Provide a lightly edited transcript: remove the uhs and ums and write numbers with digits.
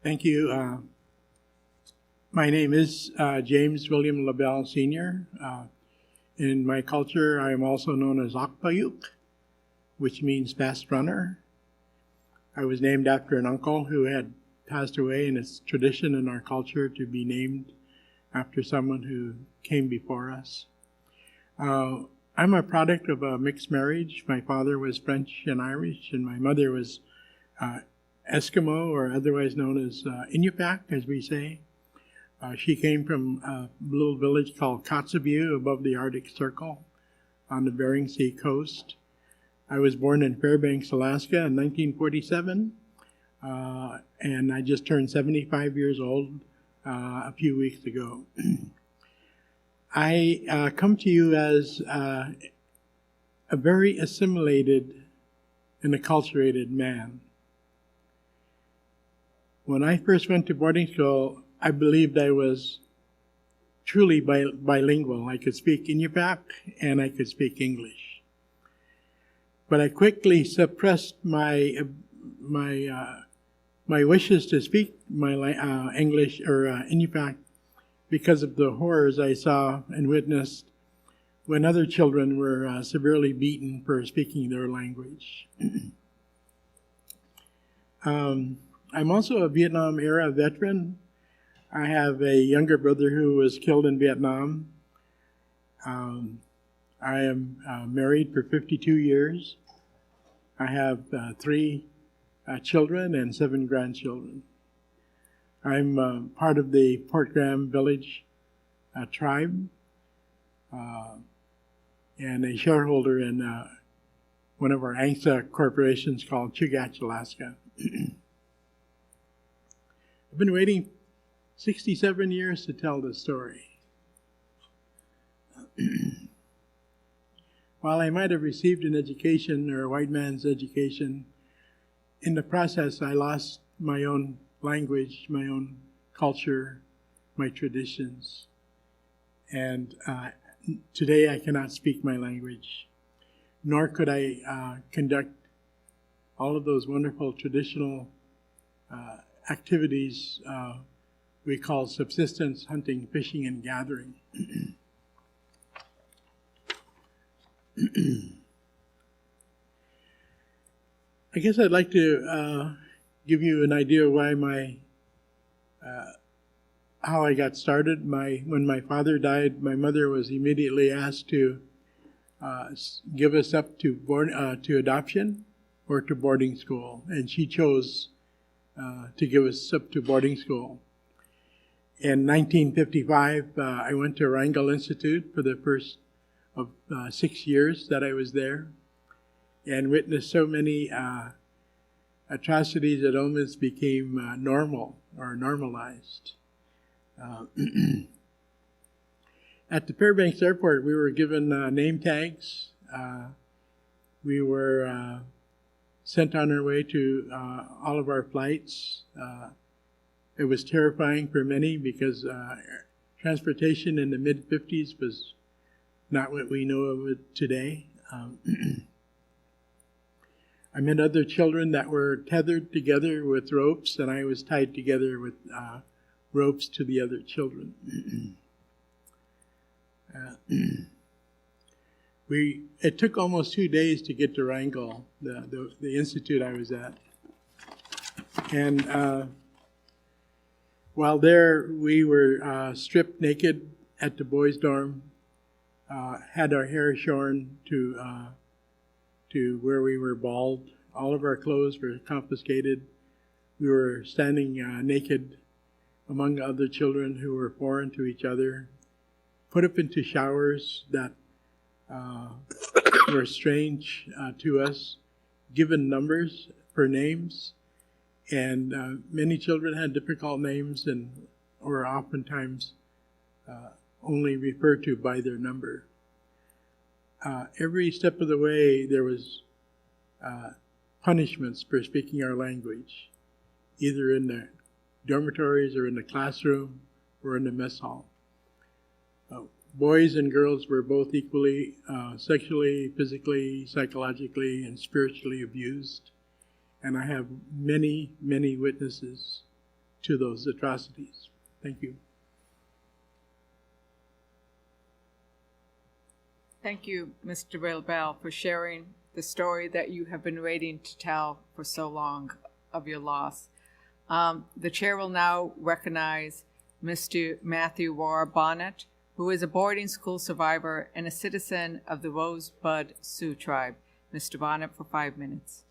Thank you. My name is James William LaBelle Sr. In my culture, I am also known as Inupiaq, which means fast runner. I was named after an uncle who had passed away, and it's tradition in our culture to be named after someone who came before us. I'm a product of a mixed marriage. My father was French and Irish, and my mother was Eskimo, or otherwise known as Inupiaq, as we say. She came from a little village called Kotzebue above the Arctic Circle on the Bering Sea coast. I was born in Fairbanks, Alaska in 1947, and I just turned 75 years old a few weeks ago. I come to you as a very assimilated and acculturated man. When I first went to boarding school, I believed I was truly bilingual. I could speak Inupiaq and I could speak English. But I quickly suppressed my wishes to speak my English or Inupiaq because of the horrors I saw and witnessed when other children were severely beaten for speaking their language. I'm also a Vietnam-era veteran. I have a younger brother who was killed in Vietnam. I am married for 52 years. I have 3 children and 7 grandchildren. I'm part of the Port Graham Village tribe and a shareholder in one of our ANCSA corporations called Chugach, Alaska. I've been waiting 67 years to tell this story. While I might have received an education or a white man's education, in the process I lost my own language, my own culture, my traditions. And today I cannot speak my language, nor could I conduct all of those wonderful traditional activities we call subsistence, hunting, fishing, and gathering. I guess I'd like to give you an idea of why how I got started. When my father died, my mother was immediately asked to give us up to adoption or to boarding school, and she chose to give us up to boarding school. In 1955, I went to Wrangell Institute for the first of 6 years that I was there, and witnessed so many atrocities that almost became normal or normalized. At the Fairbanks Airport, we were given name tags. We were sent on our way to all of our flights. It was terrifying for many because transportation in the mid-50s was not what we know of it today. I met other children that were tethered together with ropes, and I was tied together with ropes to the other children. It took almost 2 days to get to Wrangell, the institute I was at. And while there, we were stripped naked at the boys' dorm, had our hair shorn to where we were bald. All of our clothes were confiscated. We were standing naked among other children who were foreign to each other, put up into showers that were strange to us, given numbers for names, and many children had difficult names and were oftentimes only referred to by their number. Every step of the way there was punishments for speaking our language, either in the dormitories or in the classroom or in the mess hall. Boys and girls were both equally sexually, physically, psychologically, and spiritually abused. And I have many, many witnesses to those atrocities. Thank you. Thank you, Mr. LaBelle, for sharing the story that you have been waiting to tell for so long of your loss. The chair will now recognize Mr. Matthew Warr Bonnet, who is a boarding school survivor and a citizen of the Rosebud Sioux tribe. Mr. Bonnet, for 5 minutes.